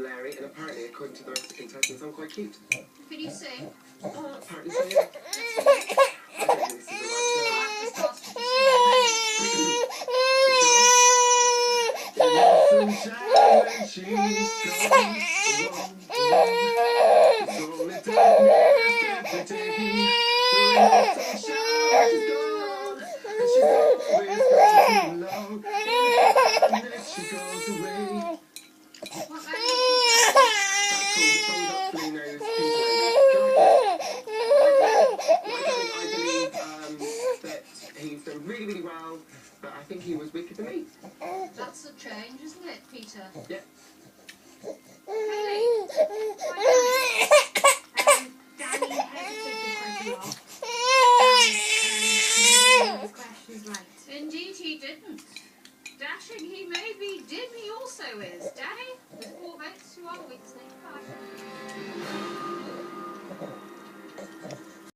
from Larry, and apparently, according to the rest of the contestants, I'm quite cute. Can you sing? Apparently so, yeah. I don't think this is the right show. Sunshine when she's gone. It's only darkness every day. The sunshine is gone, and she's always gone too long. And then she goes away. What That's called the Bunged Up Blue Nose People I believe that he's done really, really well, but I think he was weaker than me. That's a change, isn't it, Peter? Yeah.